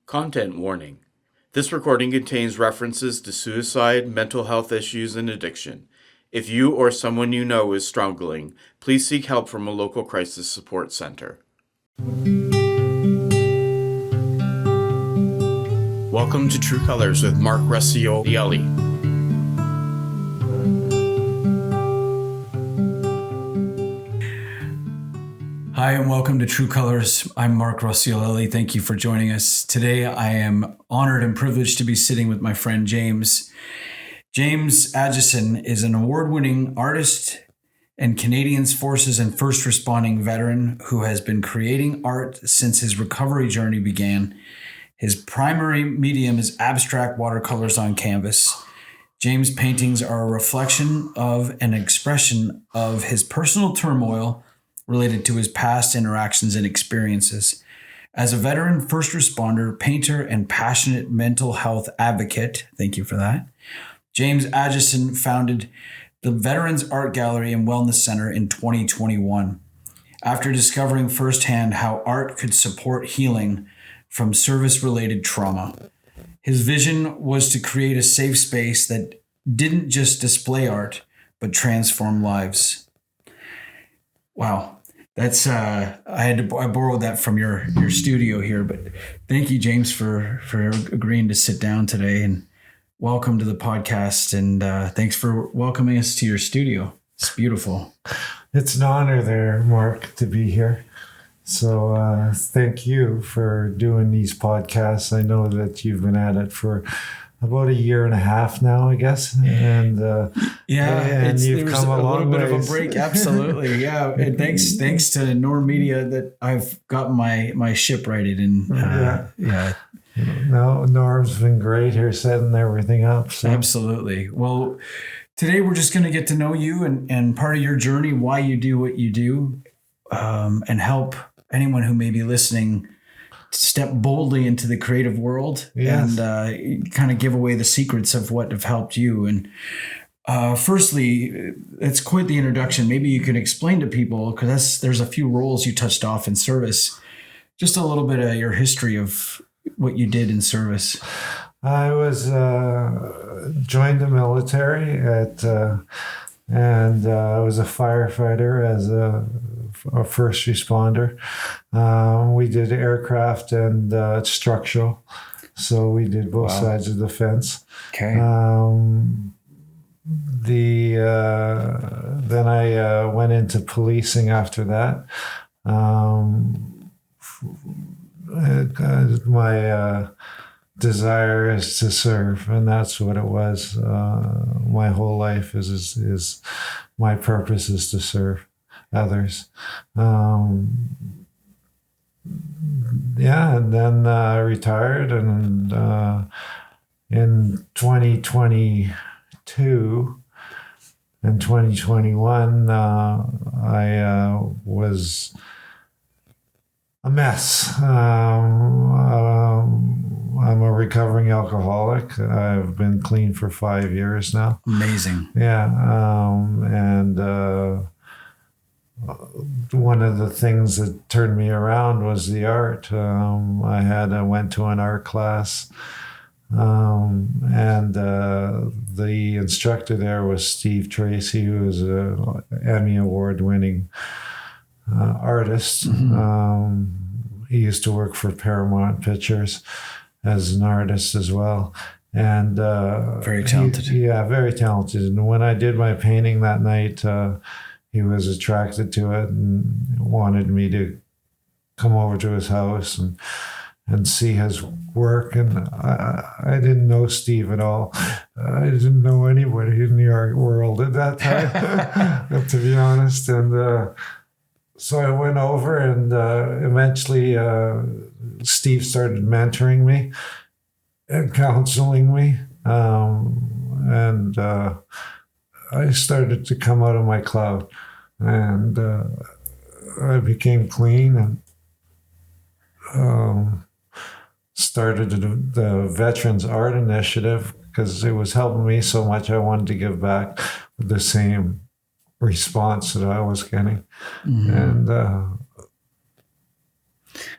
Content warning. This recording contains references to suicide, mental health issues, and addiction. If you or someone you know is struggling, please seek help from a local crisis support center. Welcome to True Colors with Mark Reciolielli. Hi, and welcome to True Colors. I'm Mark Reciolielli. Thank you for joining us. Today, I am honored and privileged to be sitting with my friend James. James Agesen is an award-winning artist and Canadian Forces and First Responding veteran who has been creating art since his recovery journey began. His primary medium is abstract watercolors on canvas. James' paintings are a reflection of an expression of his personal turmoil related to his past interactions and experiences. As a veteran first responder, painter, and passionate mental health advocate, thank you for that, James Agesen founded the Veterans Art Gallery and Wellness Center in 2021. After discovering firsthand how art could support healing from service-related trauma. His vision was to create a safe space that didn't just display art, but transform lives. Wow, that's I borrowed that from your studio here, but thank you, James, for agreeing to sit down today, and welcome to the podcast, and thanks for welcoming us to your studio. It's beautiful. It's an honor there, Mark, to be here. So thank you for doing these podcasts. I know that you've been at it for about a year and a half now, I guess. And you've come a long way. A little bit of a break, absolutely. Yeah, and thanks to Norm Media that I've got my ship righted, and No, Norm's been great here setting everything up. So. Absolutely. Well, today we're just going to get to know you and part of your journey, why you do what you do, and help anyone who may be listening step boldly into the creative world. Yes. And kind of give away the secrets of what have helped you. And firstly, it's quite the introduction. Maybe you can explain to people, because there's a few roles you touched off in service, just a little bit of your history of what you did in service. I was joined the military and I was a firefighter as a first responder. We did aircraft and structural, so we did both sides of the fence. Okay. Then I went into policing after that. My desire is to serve, and that's what it was. My whole life is my purpose is to serve others. And then I retired, and in 2022 and 2021, I was a mess. I'm a recovering alcoholic. I've been clean for 5 years now. Amazing. Yeah. And one of the things that turned me around was the art. I went to an art class, and the instructor there was Steve Tracy, who is an Emmy Award-winning artist. Mm-hmm. He used to work for Paramount Pictures as an artist as well. And very talented. Very talented. And when I did my painting that night, he was attracted to it and wanted me to come over to his house and see his work. And I didn't know Steve at all. I didn't know anybody in the art world at that time, to be honest. And so I went over, and eventually Steve started mentoring me and counseling me. And I started to come out of my cloud, and I became clean and started the Veterans Art Initiative because it was helping me so much. I wanted to give back with the same response that I was getting. Mm-hmm. And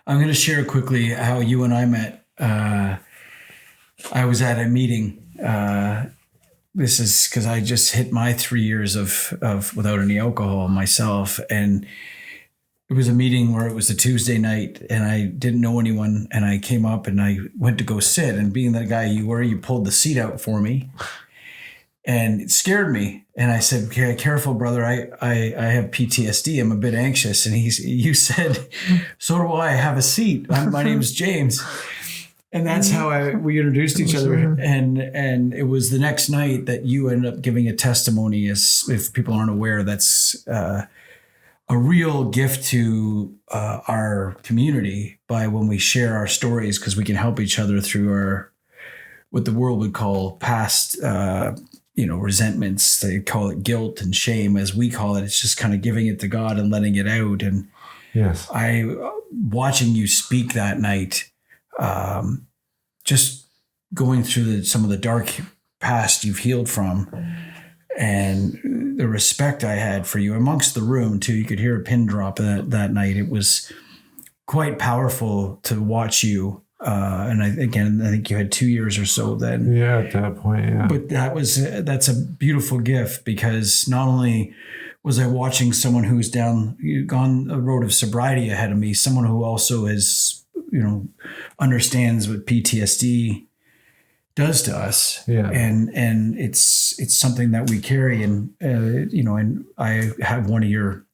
I'm going to share quickly how you and I met. I was at a meeting. This is because I just hit my 3 years of without any alcohol myself. And it was a meeting where it was a Tuesday night and I didn't know anyone. And I came up and I went to go sit, and being the guy you were, you pulled the seat out for me. And it scared me. And I said, okay, careful, brother. I have PTSD. I'm a bit anxious. And you said, so do I. Have a seat. My name's James. And that's how we introduced each other. And it was the next night that you ended up giving a testimony. As if people aren't aware, that's a real gift to our community by when we share our stories, because we can help each other through what the world would call past resentments. They call it guilt and shame, as we call it. It's just kind of giving it to God and letting it out. And Yes. Watching you speak that night, just going through some of the dark past you've healed from, and the respect I had for you amongst the room too. You could hear a pin drop that night. It was quite powerful to watch you. And I think you had 2 years or so then. Yeah, at that point, yeah. But that's a beautiful gift, because not only was I watching someone who's gone a road of sobriety ahead of me, someone who also understands what PTSD does to us. Yeah. And it's something that we carry. And I have one of your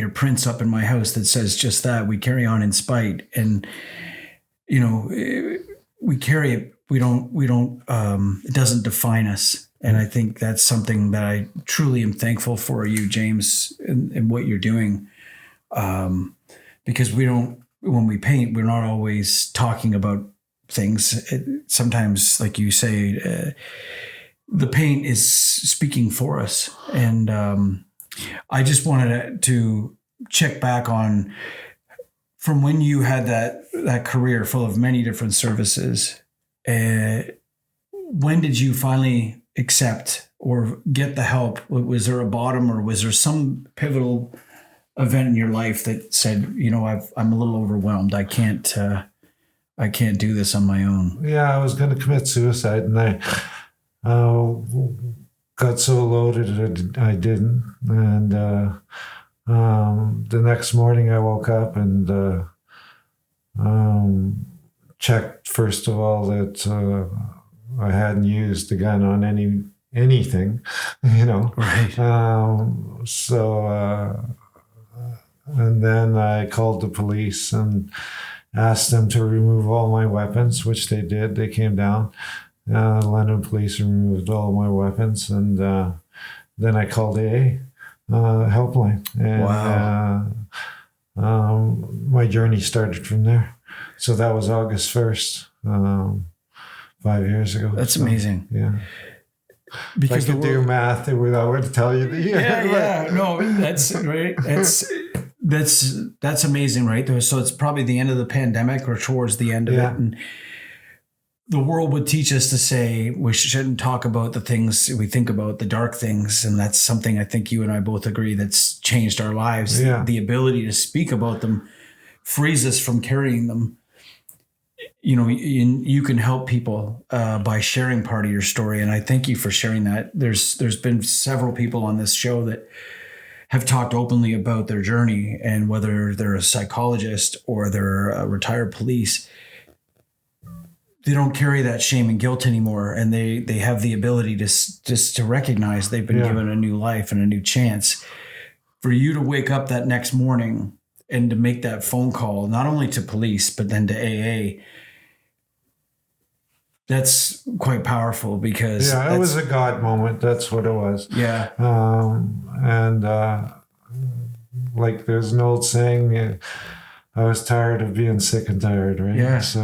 prints up in my house that says just that: we carry on in spite. And we carry it. We don't, it doesn't define us. And I think that's something that I truly am thankful for you, James, and what you're doing. Because when we paint, we're not always talking about things. Sometimes, like you say, the paint is speaking for us. And I just wanted to check back on, from when you had that career full of many different services, when did you finally accept or get the help? Was there a bottom, or was there some pivotal event in your life that said, I'm a little overwhelmed. I can't do this on my own? Yeah, I was going to commit suicide, and I got so loaded I didn't. And the next morning I woke up and checked, first of all, that I hadn't used the gun on anything, Right. And then I called the police and asked them to remove all my weapons, which they did. They came down, London police, removed all my weapons. And then I called AA helpline. And, Wow. My journey started from there. So that was August 1st, 5 years ago. That's amazing. Yeah. Because I could do math, I would tell you. Yeah. No, that's right. That's amazing, right? So it's probably the end of the pandemic or towards the end of it. And the world would teach us to say we shouldn't talk about the things we think about, the dark things. And that's something I think you and I both agree that's changed our lives. Yeah. The ability to speak about them frees us from carrying them. You can help people by sharing part of your story. And I thank you for sharing that. There's been several people on this show that have talked openly about their journey, and whether they're a psychologist or they're a retired police, they don't carry that shame and guilt anymore. And they have the ability to recognize they've been given a new life and a new chance. For you to wake up that next morning and to make that phone call, not only to police, but then to AA, that's quite powerful, because it was a God moment. That's what it was. Yeah. Like there's an old saying, I was tired of being sick and tired, right? Yeah. So,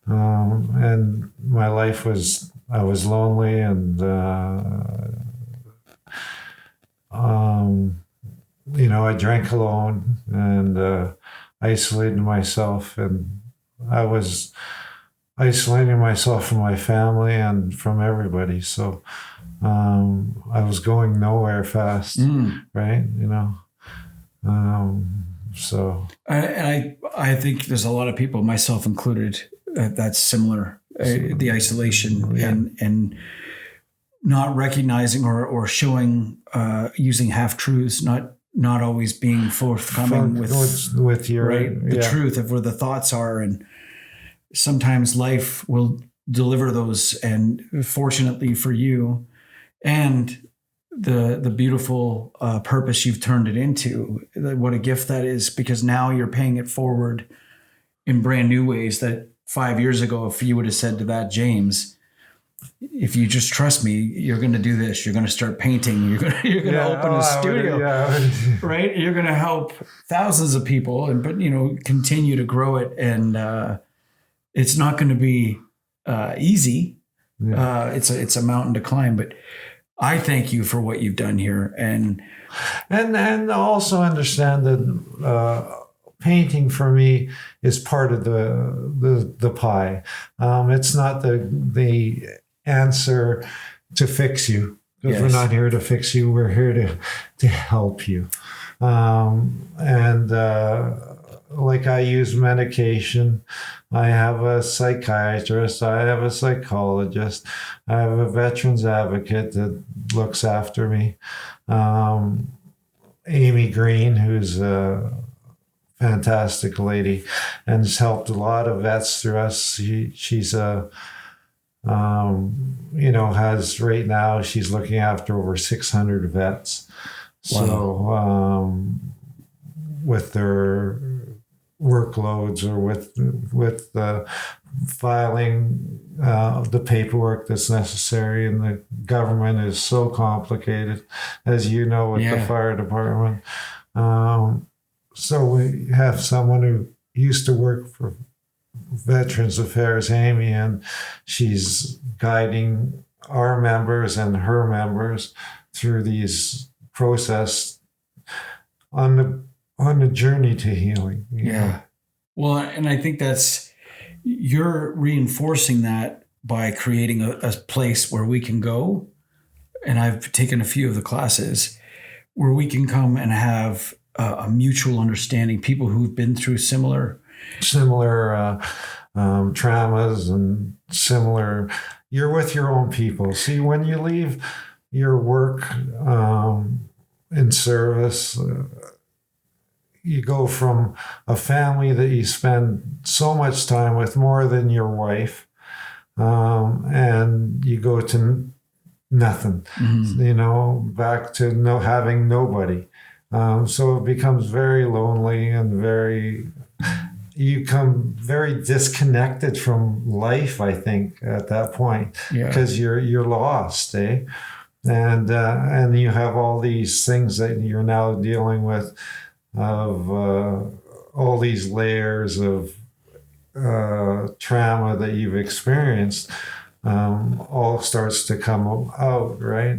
and my life I was lonely, and, I drank alone and isolated myself, and I was isolating myself from my family and from everybody. So I was going nowhere fast, right? So I think there's a lot of people, myself included, that's similar. The isolation and not recognizing or showing, using half truths, not always being forthcoming with your the truth of where the thoughts are, and sometimes life will deliver those. And fortunately for you, and the beautiful purpose you've turned it into, what a gift that is, because now you're paying it forward in brand new ways that 5 years ago, if you would have said to that James, if you just trust me, you're going to do this. You're going to start painting. You're going to open a studio, right? You're going to help thousands of people, but continue to grow it. And it's not going to be easy. Yeah. It's a mountain to climb, but I thank you for what you've done here, and also understand that painting for me is part of the pie. It's not the answer to fix you, because we're not here to fix you. We're here to help you. Like I use medication. I have a psychiatrist. I have a psychologist. I have a veterans advocate that looks after me. Amy Green, who's a fantastic lady and has helped a lot of vets through us. She's has right now, she's looking after over 600 vets. Wow. So with their workloads or with filing the paperwork that's necessary, and the government is so complicated, as you know, with the fire department. So we have someone who used to work for Veterans Affairs, Amy, and she's guiding our members and her members through these process on the journey to healing. Yeah. Well, and I think you're reinforcing that by creating a place where we can go. And I've taken a few of the classes where we can come and have a mutual understanding, people who've been through similar traumas and similar, you're with your own people. See, when you leave your work in service, you go from a family that you spend so much time with, more than your wife, and you go to nothing, back to having nobody. So it becomes very lonely and you become very disconnected from life, I think, at that point, because you're lost, eh? And you have all these things that you're now dealing with, of all these layers of trauma that you've experienced, all starts to come out, right?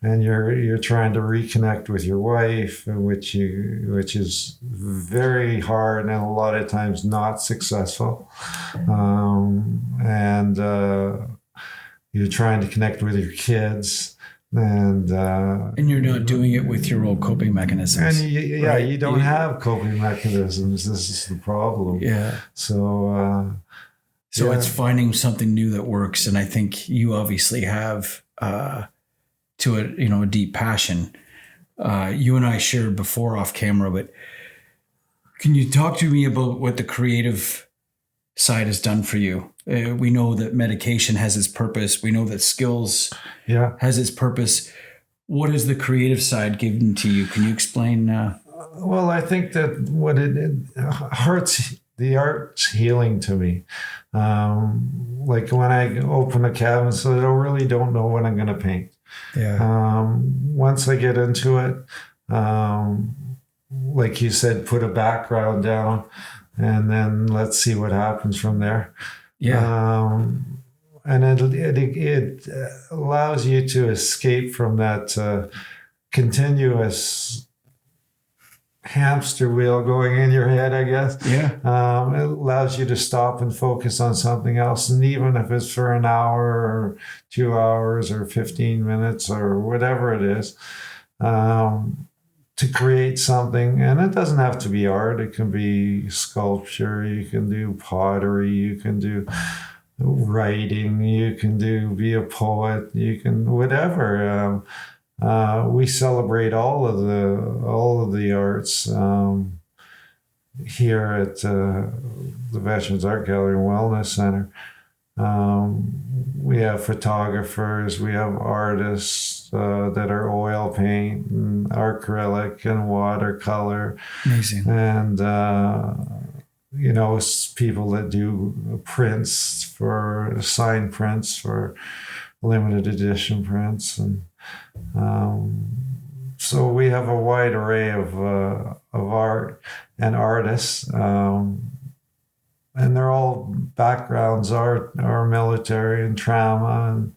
And you're trying to reconnect with your wife, which is very hard and a lot of times not successful. And you're trying to connect with your kids, and you're not doing it with your old coping mechanisms. And you don't have coping mechanisms. This is the problem. Yeah. So it's finding something new that works, and I think you obviously have. To a deep passion. You and I shared before off camera, but can you talk to me about what the creative side has done for you? We know that medication has its purpose. We know that skills has its purpose. What has the creative side given to you? Can you explain? Well, I think that what the art's healing to me. Like when I open a cabinet, so I really don't know what I'm going to paint. Yeah. Once I get into it, like you said, put a background down, and then let's see what happens from there. Yeah. And it allows you to escape from that continuous hamster wheel going in your head, I guess. Yeah. It allows you to stop and focus on something else. And even if it's for an hour or 2 hours or 15 minutes or whatever it is, to create something, and it doesn't have to be art. It can be sculpture. You can do pottery. You can do writing. You can be a poet. You can whatever. We celebrate all of the arts here at the Veterans Art Gallery and Wellness Center. We have photographers, we have artists that are oil paint and acrylic and watercolor. Amazing. And, people that do prints for signed prints for limited edition prints. And so we have a wide array of art and artists. And they're all backgrounds are military and trauma, and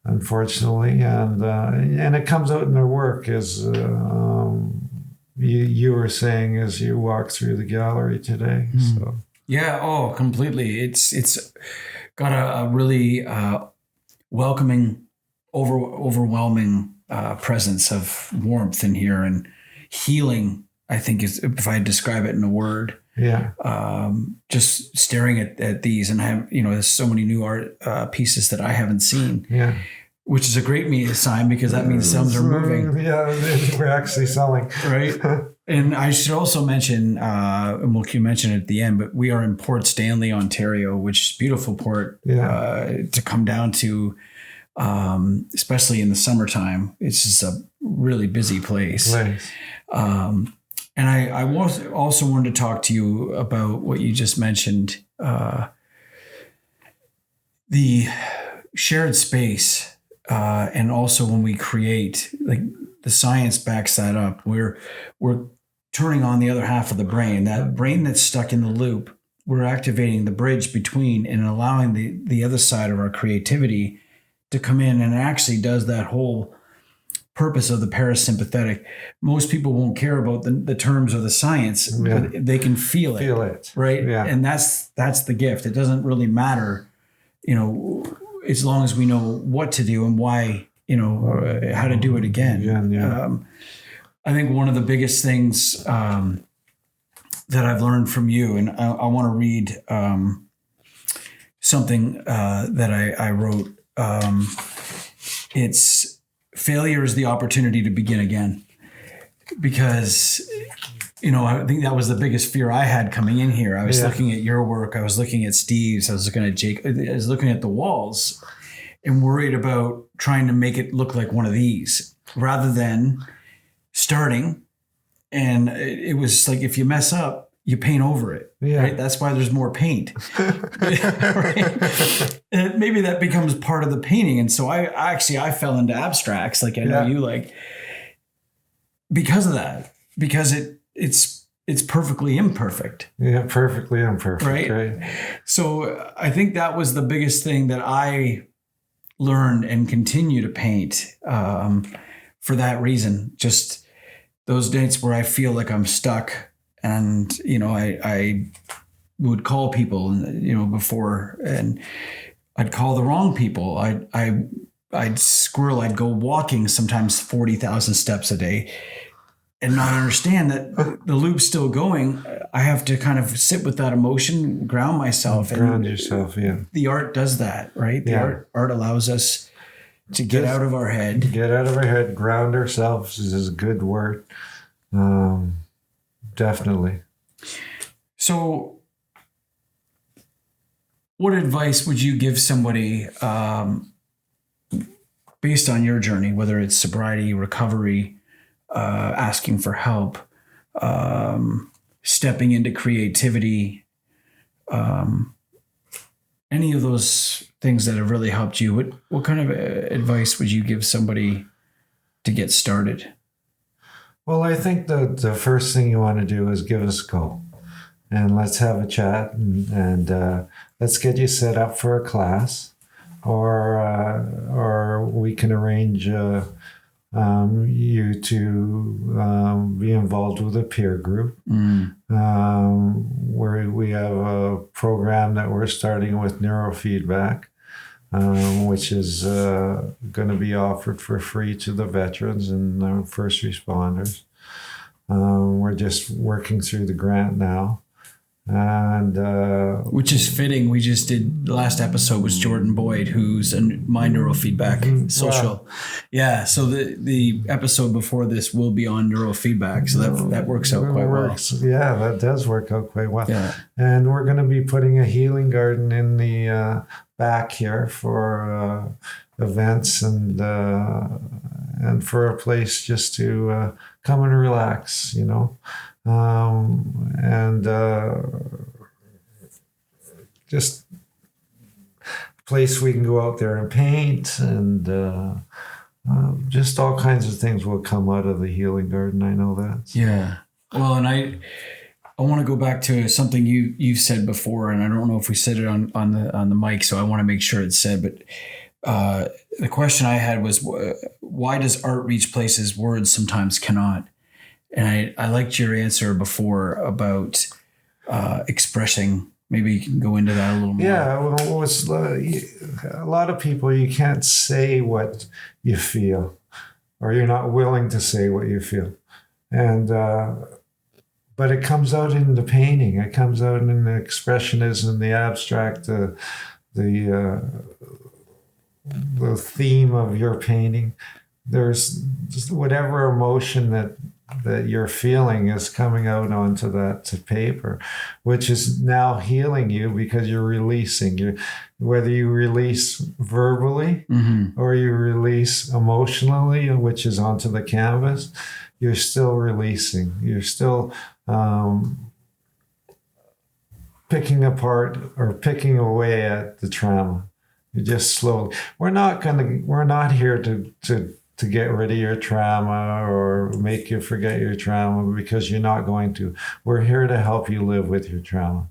unfortunately, and it comes out in their work as you were saying as you walk through the gallery today. So yeah, completely. It's got a really welcoming, overwhelming presence of warmth in here and healing. I think is if I describe it in a word. Yeah. Just staring at these, and I have, there's so many new art pieces that I haven't seen. Yeah. Which is a great sign because that means some are moving. Yeah, we're actually selling. Right. And I should also mention, and we'll mention it at the end, but we are in Port Stanley, Ontario, which is a beautiful port to come down to, especially in the summertime. It's just a really busy place. Nice. And I also wanted to talk to you about what you just mentioned, the shared space, and also when we create, like the science backs that up. We're turning on the other half of the brain, that brain that's stuck in the loop. We're activating the bridge between and allowing the other side of our creativity to come in, and it actually does that whole purpose of the parasympathetic. Most people won't care about the terms of the science, but they can feel it. Right. Yeah. And that's the gift. It doesn't really matter, as long as we know what to do and why, how to do it again. Yeah. I think one of the biggest things that I've learned from you, and I want to read something that I wrote. It's failure is the opportunity to begin again, because, I think that was the biggest fear I had coming in here. I was looking at your work. I was looking at Steve's. I was looking at Jake. I was looking at the walls and worried about trying to make it look like one of these rather than starting. And it was like, if you mess up, you paint over it. Yeah. Right? That's why there's more paint. Right? And maybe that becomes part of the painting. And so I fell into abstracts, like I know you like, because of that, because it's perfectly imperfect. Yeah, perfectly imperfect. Right. So I think that was the biggest thing that I learned and continue to paint for that reason. Just those dates where I feel like I'm stuck. And, I would call people, before, and I'd call the wrong people. I'd squirrel. I'd go walking sometimes 40,000 steps a day and not understand that the loop's still going. I have to kind of sit with that emotion, ground myself. Ground yourself, yeah. The art does that, right? The art allows us to get out of our head. Get out of our head, ground ourselves is a good word. Definitely. So what advice would you give somebody based on your journey, whether it's sobriety, recovery, asking for help, stepping into creativity, any of those things that have really helped you? What kind of advice would you give somebody to get started? Well, I think the first thing you want to do is give us a call and let's have a chat and let's get you set up for a class, or we can arrange you to be involved with a peer group where we have a program that we're starting with neurofeedback, which is going to be offered for free to the veterans and first responders. We're just working through the grant now. And which is fitting. We just did, the last episode was Jordan Boyd, who's my neurofeedback social. Wow. Yeah. So the episode before this will be on neurofeedback. So that works out quite well. Yeah, that does work out quite well. Yeah. And we're going to be putting a healing garden in the back here for events and for a place just to come and relax, you know. Just a place we can go out there and paint, and just all kinds of things will come out of the healing garden. I know that. Yeah. Well, and I want to go back to something you've said before, and I don't know if we said it on the mic, so I want to make sure it's said. But the question I had was, why does art reach places words sometimes cannot? And I liked your answer before about expressing. Maybe you can go into that a little more. Yeah, well, it's, a lot of people, you can't say what you feel, or you're not willing to say what you feel. And but it comes out in the painting. It comes out in the expressionism, the abstract, the theme of your painting. There's just whatever emotion that you're feeling is coming out onto that paper, which is now healing you because you're releasing. Whether you release verbally or you release emotionally, which is onto the canvas, you're still releasing. You're still picking apart or picking away at the trauma. You just slowly. We're not here to get rid of your trauma or make you forget your trauma, because you're not going to. We're here to help you live with your trauma.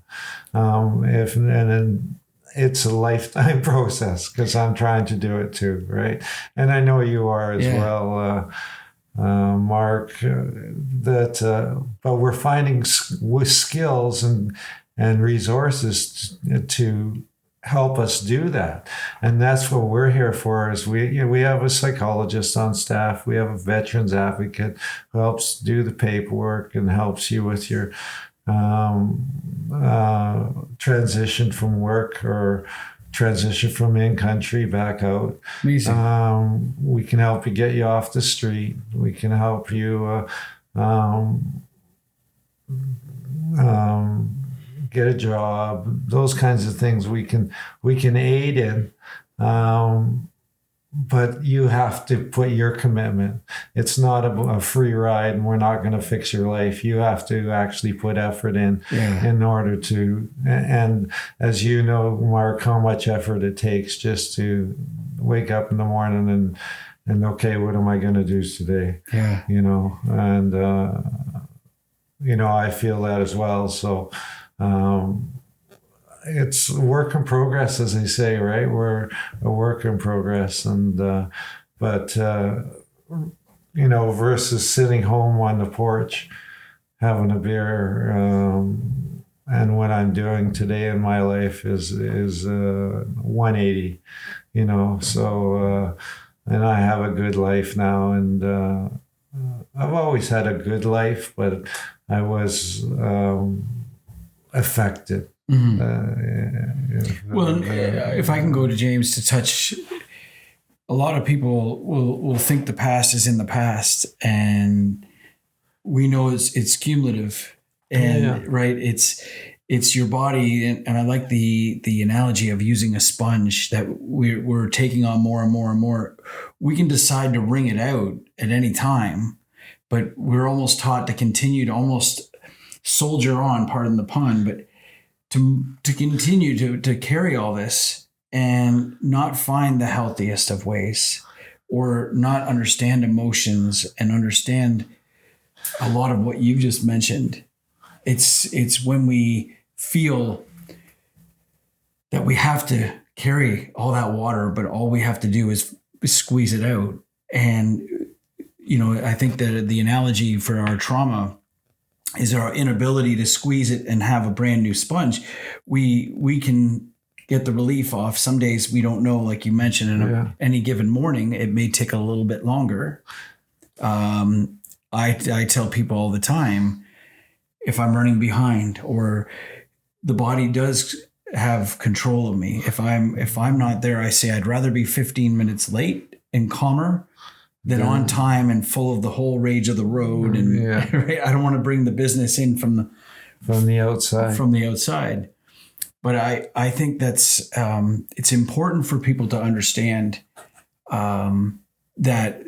And it's a lifetime process, because I'm trying to do it too, right? And I know you are as well, Mark. But we're finding with skills and resources to help us do that. And that's what we're here for. Is we have a psychologist on staff, we have a veterans advocate who helps do the paperwork and helps you with your transition from work or transition from in country back out. Amazing. We can help you get you off the street. We can help you get a job, those kinds of things we can aid in, but you have to put your commitment. It's not a free ride, and we're not going to fix your life. You have to actually put effort in order to, and as you know, Mark, how much effort it takes just to wake up in the morning and okay, what am I going to do today? Yeah. You know, and I feel that as well. So it's a work in progress, as they say, right? We're a work in progress, and versus sitting home on the porch having a beer, and what I'm doing today in my life is 180, So and I have a good life now, and I've always had a good life, but I was affected. Well, if I can go to James to touch, a lot of people will think the past is in the past, and we know it's cumulative, and right, it's your body, and I like the analogy of using a sponge that we're taking on more and more and more. We can decide to wring it out at any time, but we're almost taught to continue to almost soldier on, pardon the pun, but to continue to carry all this and not find the healthiest of ways, or not understand emotions and understand a lot of what you just mentioned. It's when we feel that we have to carry all that water, but all we have to do is squeeze it out. And, I think that the analogy for our trauma is our inability to squeeze it and have a brand new sponge. We can get the relief off. Some days we don't know, like you mentioned, any given morning, it may take a little bit longer. I tell people all the time, if I'm running behind or the body does have control of me, if I'm not there, I say I'd rather be 15 minutes late and calmer than on time and full of the whole rage of the road. And right? I don't want to bring the business in from the outside. But I think that's it's important for people to understand that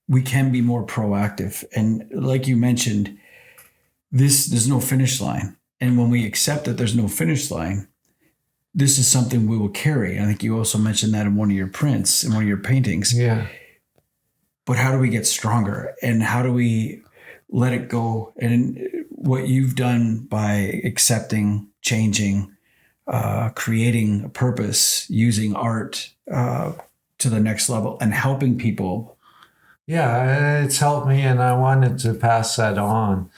we can be more proactive. And like you mentioned, there's no finish line. And when we accept that there's no finish line, this is something we will carry. I think you also mentioned that in one of your prints, in one of your paintings. Yeah. But how do we get stronger? And how do we let it go? And what you've done by accepting, changing, creating a purpose, using art to the next level and helping people. Yeah, it's helped me, and I wanted to pass that on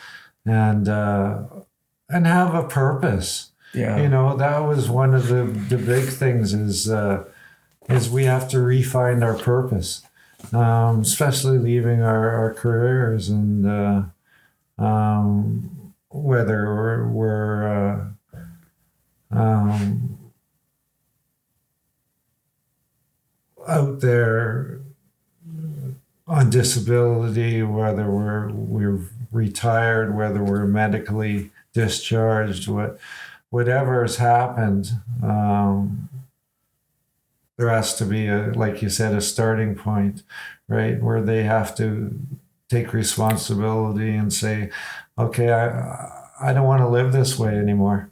and have a purpose. Yeah. You know, that was one of the big things is we have to refine our purpose, especially leaving our careers and whether we're out there on disability, whether we're retired, whether we're medically discharged, whatever has happened, there has to be like you said, a starting point, right, where they have to take responsibility and say, okay, I don't want to live this way anymore.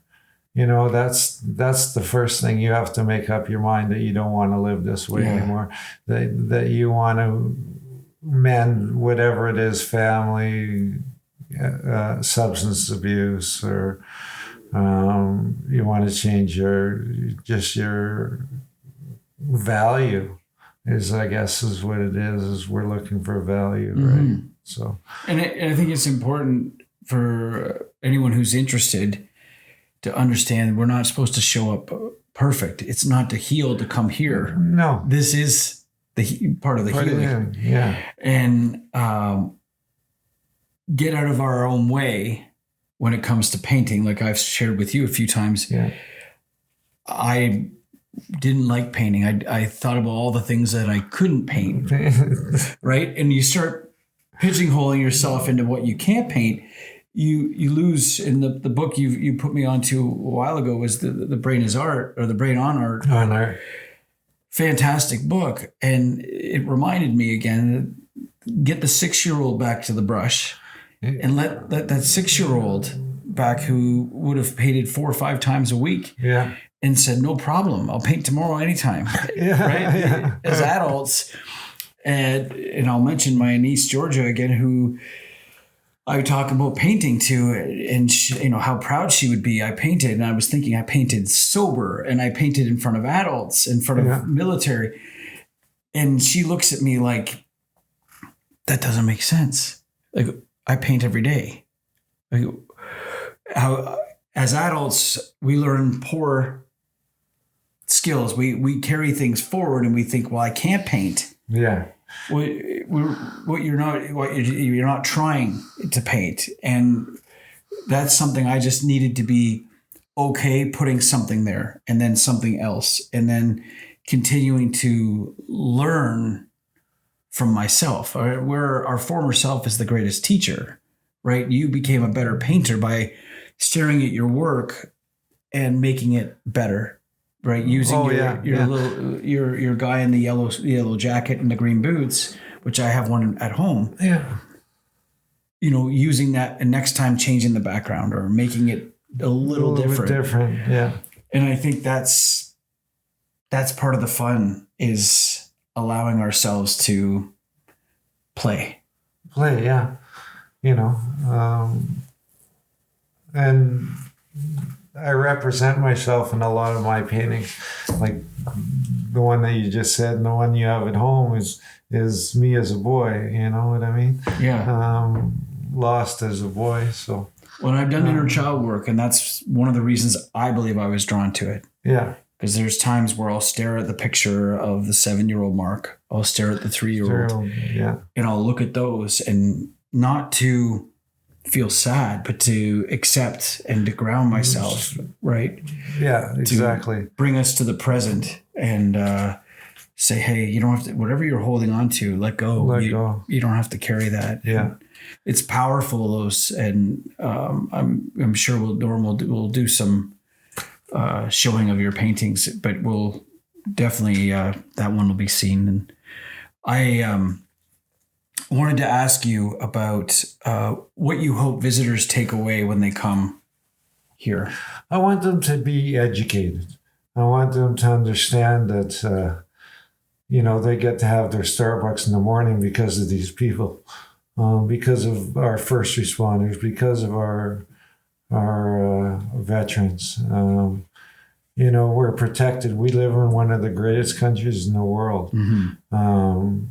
You know, that's the first thing. You have to make up your mind that you don't want to live this way anymore, that you want to mend whatever it is, family, substance abuse, or you want to change your value is what it is we're looking for value, right? So, and I think it's important for anyone who's interested to understand we're not supposed to show up perfect. It's not to heal to come here. No, this is the part of the healing. Yeah, and get out of our own way when it comes to painting. Like I've shared with you a few times. Yeah, I didn't like painting. I thought about all the things that I couldn't paint, right? And you start pigeonholing yourself into what you can't paint. You lose. In the book you put me onto a while ago was the Brain is Art, or the Brain on Art. On Art. Fantastic book. And it reminded me again, get the 6-year-old back to the brush and let that 6-year-old back who would have painted 4 or 5 times a week. Yeah. And said, no problem. I'll paint tomorrow anytime. Yeah, right? Yeah. As adults. And I'll mention my niece, Georgia, again, who I talk about painting to, and she, you know, how proud she would be. I painted, and I was thinking I painted sober, and I painted in front of adults, in front of military. And she looks at me like, that doesn't make sense. Like, I paint every day. Like, how, as adults, we learn poor skills. We carry things forward, and we think, well, I can't paint. Yeah. You're not trying to paint, and that's something I just needed to be okay putting something there, and then something else, and then continuing to learn from myself. Where our former self is the greatest teacher, right? You became a better painter by staring at your work and making it better. Right, using your guy in the yellow jacket and the green boots, which I have one at home. Yeah, you know, using that, and next time changing the background or making it a little different. Bit different, yeah. And I think that's part of the fun, is allowing ourselves to play. Yeah. You know, and I represent myself in a lot of my paintings, like the one that you just said, and the one you have at home is me as a boy. You know what I mean? Yeah. Lost as a boy. So. Well, I've done inner child work, and that's one of the reasons I believe I was drawn to it. Yeah. Because there's times where I'll stare at the picture of the 7-year-old Mark. I'll stare at the 3-year-old. Yeah. And I'll look at those, and not to feel sad, but to accept and to ground myself, right? Yeah, exactly. To bring us to the present and say, hey, you don't have to, whatever you're holding on to, let go. Let go. You don't have to carry that. Yeah. And it's powerful, those, and I'm sure we'll do some showing of your paintings, but we'll definitely that one will be seen. And I wanted to ask you about what you hope visitors take away when they come here. I want them to be educated. I want them to understand that, they get to have their Starbucks in the morning because of these people, because of our first responders, because of our veterans. We're protected. We live in one of the greatest countries in the world. Mm-hmm.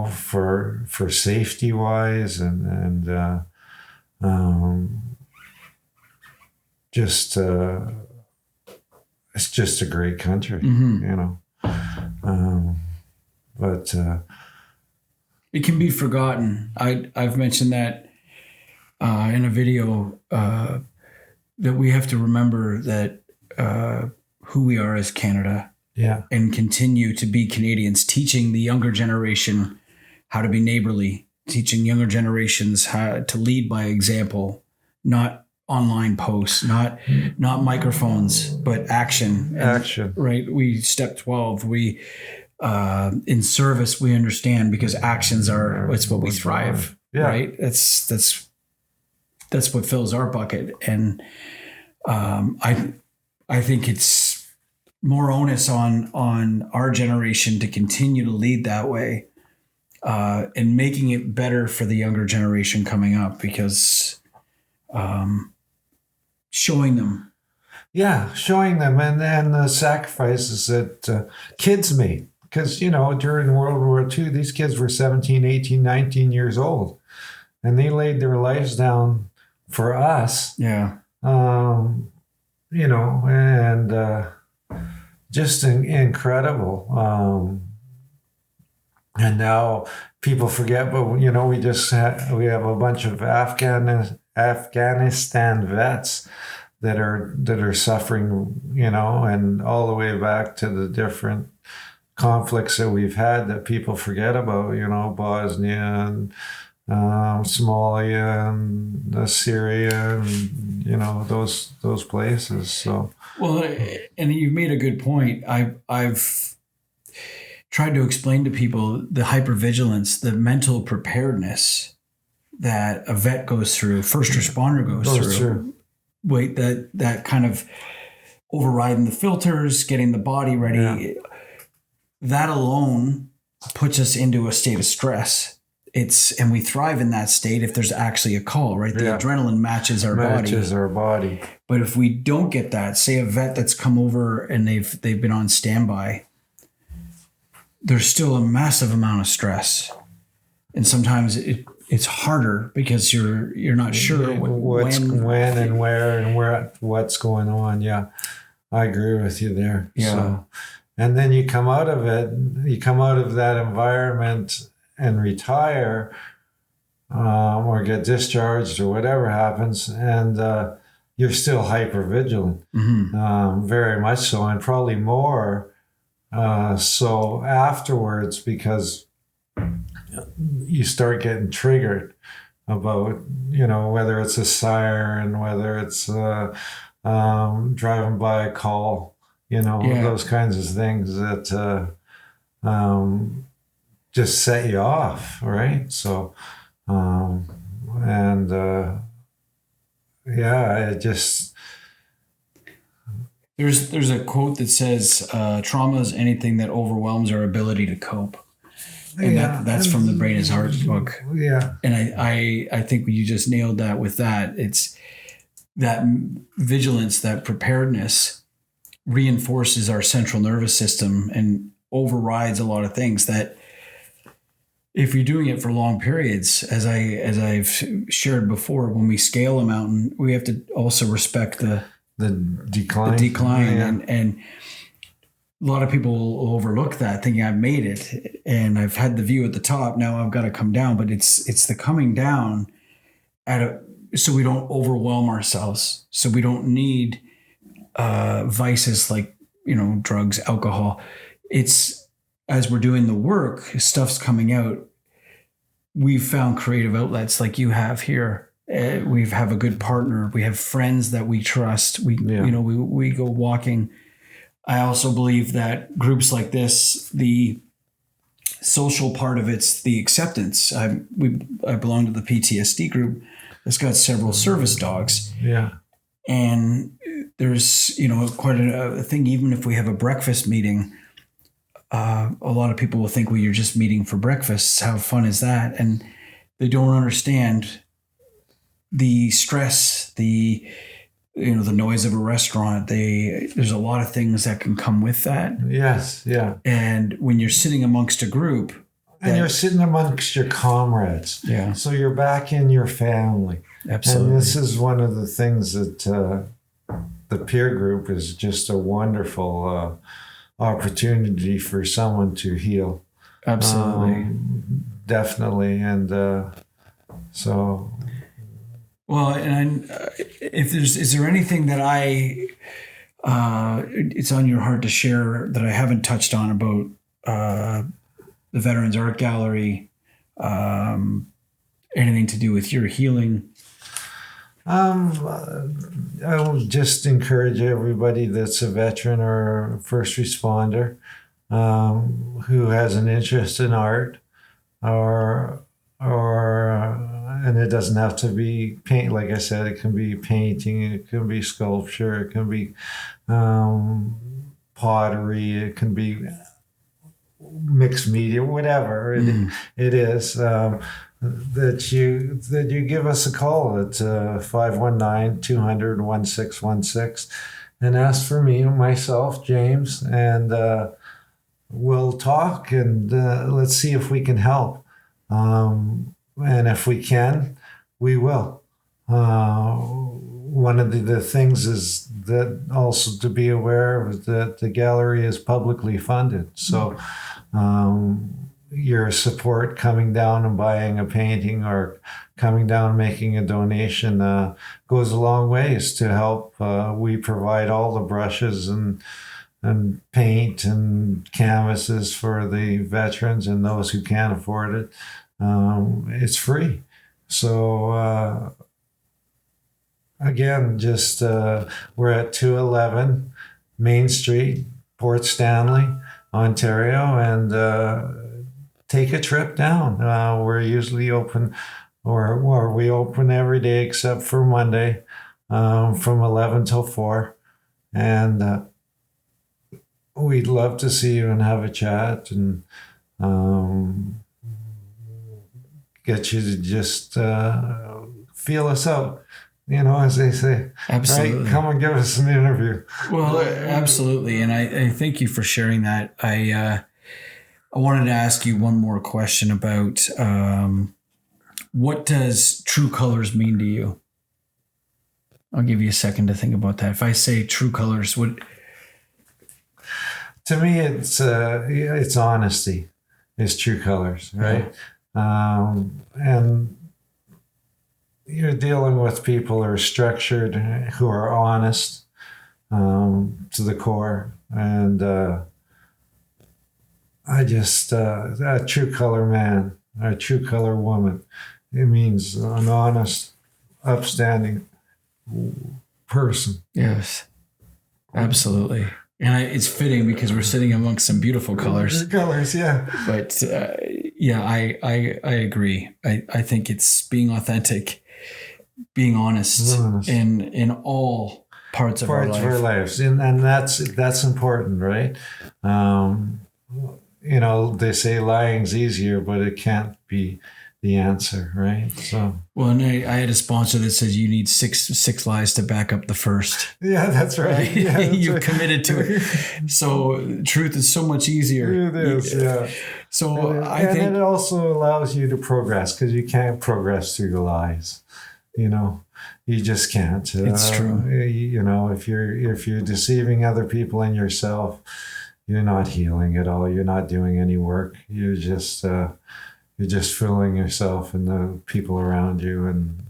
For safety wise and it's just a great country, mm-hmm. But it can be forgotten. I've mentioned that in a video that we have to remember that who we are as Canada. Yeah. And continue to be Canadians, teaching the younger generation how to be neighborly, teaching younger generations how to lead by example, not online posts, not microphones, but action. Action. Right. We step 12. We in service we understand because actions it's what we thrive. Yeah. Right. That's what fills our bucket. And I think it's more onus on our generation to continue to lead that way, and making it better for the younger generation coming up, because showing them. Yeah, showing them and the sacrifices that kids made. Because, during World War II, these kids were 17, 18, 19 years old. And they laid their lives down for us. Yeah. Just incredible. And now people forget, but we have a bunch of Afghanistan vets that are suffering, and all the way back to the different conflicts that we've had that people forget about, Bosnia and Somalia and Syria and those places. So. Well, and you've made a good point. I've tried to explain to people the hypervigilance, the mental preparedness that a vet goes through, first responder goes through. Wait, that kind of overriding the filters, getting the body ready. Yeah. That alone puts us into a state of stress. And we thrive in that state if there's actually a call, right? The adrenaline matches our body. But if we don't get that, say a vet that's come over and they've been on standby, there's still a massive amount of stress. And sometimes it's harder because you're not sure when and where and what's going on. Yeah, I agree with you there. Yeah. So, and then you come out of that environment and retire, or get discharged or whatever happens, and you're still hyper vigilant, very much so, and probably more so afterwards, because you start getting triggered about, whether it's a siren, whether it's driving by a call, those kinds of things that just set you off, right? So, it just... There's a quote that says, trauma is anything that overwhelms our ability to cope. And that's from the Brain is Art book. Yeah. And I think you just nailed that with that. It's that vigilance, that preparedness reinforces our central nervous system and overrides a lot of things that, if you're doing it for long periods, as I've shared before, when we scale a mountain, we have to also respect the decline. The decline, and lot of people will overlook that, thinking I've made it and I've had the view at the top. Now I've got to come down, but it's the coming down so we don't overwhelm ourselves. So we don't need vices like, drugs, alcohol. It's as we're doing the work, stuff's coming out. We've found creative outlets like you have here. We have a good partner. We have friends that we trust. We go walking. I also believe that groups like this, the social part of it's the acceptance. I belong to the PTSD group. It's got several service dogs. Yeah. And there's, quite a thing, even if we have a breakfast meeting, a lot of people will think, well, you're just meeting for breakfast. How fun is that? And they don't understand the stress, the noise of a restaurant. There's a lot of things that can come with that. Yes, yeah. And when you're sitting amongst a group, and you're sitting amongst your comrades. Yeah. So you're back in your family. Absolutely. And this is one of the things that the peer group is just a wonderful opportunity for someone to heal. Absolutely. Definitely. And so. Well, and is there anything that it's on your heart to share that I haven't touched on about the Veterans Art Gallery, anything to do with your healing? I will just encourage everybody that's a veteran or a first responder who has an interest in art, and it doesn't have to be paint. Like I said, it can be painting, it can be sculpture, it can be pottery, it can be mixed media, whatever it is. That you give us a call at 519-200-1616 and ask for me, myself, James, and we'll talk and let's see if we can help. And if we can, we will. One of the things is that also to be aware of that the gallery is publicly funded. So your support coming down and buying a painting or coming down and making a donation goes a long ways to help. We provide all the brushes and paint and canvases for the veterans and those who can't afford it. It's free. So again, just we're at 211 Main Street, Port Stanley, Ontario, and take a trip down. We're usually open, or we open every day except for Monday, from 11 till 4. And we'd love to see you and have a chat and get you to just feel us out, as they say. Absolutely. Right? Come and give us an interview. Well, absolutely. And I thank you for sharing that. I wanted to ask you one more question about what does true colors mean to you? I'll give you a second to think about that. If I say true colors, what? To me, it's honesty is true colors, right? And you're dealing with people who are structured, who are honest to the core. And I just, a true color man, a true color woman, it means an honest, upstanding person. Yes, absolutely. And it's fitting because we're sitting amongst some beautiful colors. Colors, yeah. But I agree. I think it's being authentic, being honest in all parts of our lives. And that's important, right? They say lying's easier, but it can't be the answer, right? So well, and I had a sponsor that says you need six lies to back up the first. Yeah, that's right. Yeah, that's You've right. committed to it. So truth is so much easier. It is, yeah. So I think it also allows you to progress because you can't progress through the lies. You just can't. It's true. If you're deceiving other people and yourself, you're not healing at all. You're not doing any work. You're just fooling yourself and the people around you, and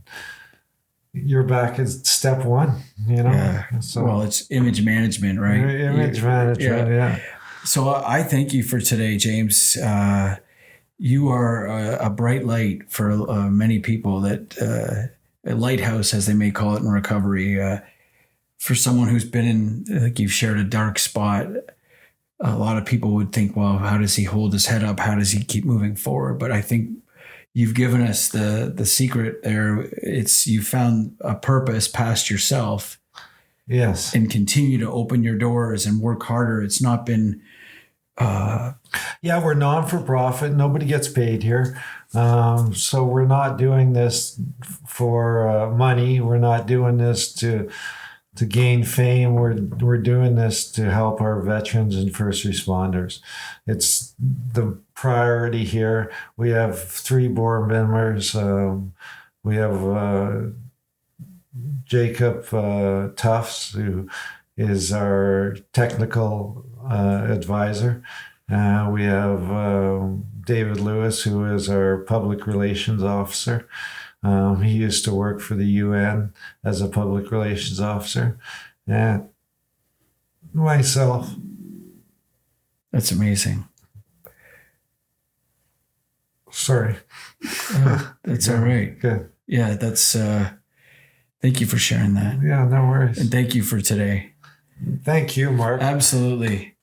you're back at step one, Yeah. So, Well, it's image management, right? Image management, yeah. So I thank you for today, James. You are a bright light for many people, that a lighthouse, as they may call it in recovery, for someone who's been in, like you've shared, a dark spot. A lot of people would think, well, how does he hold his head up? How does he keep moving forward? But I think you've given us the secret there. It's you found a purpose past yourself. Yes. And continue to open your doors and work harder. It's not been... we're non-for-profit. Nobody gets paid here. So we're not doing this for money. We're not doing this to gain fame. We're doing this to help our veterans and first responders. It's the priority here. We have 3 board members. We have Jacob Tufts, who is our technical advisor. We have David Lewis, who is our public relations officer. He used to work for the UN as a public relations officer. And myself. That's amazing. Sorry. That's all right. Good. Yeah, that's... thank you for sharing that. Yeah, no worries. And thank you for today. Thank you, Mark. Absolutely.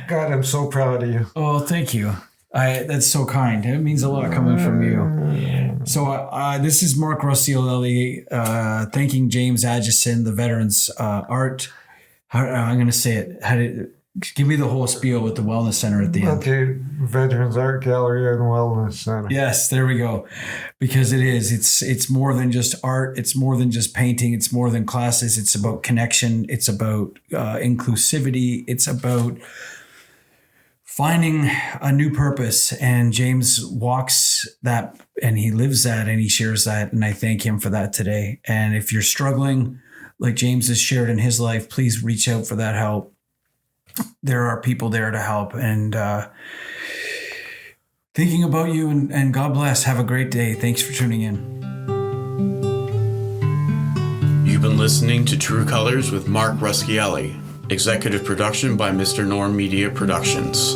God, I'm so proud of you. Oh, thank you. That's so kind. It means a lot coming from you. So this is Mark Rossiolelli thanking James Agesen, the Veterans Art. I'm going to say it. Give me the whole spiel with the Wellness Center at the end. Okay, Veterans Art Gallery and Wellness Center. Yes, there we go. Because it is. It's more than just art. It's more than just painting. It's more than classes. It's about connection. It's about inclusivity. It's about finding a new purpose. And James walks that, and he lives that, and he shares that. And I thank him for that today. And if you're struggling, like James has shared in his life, please reach out for that help. There are people there to help, and thinking about you, and God bless. Have a great day. Thanks for tuning in. You've been listening to True Colors with Mark Ruscielli. Executive production by Mr. Norm Media Productions.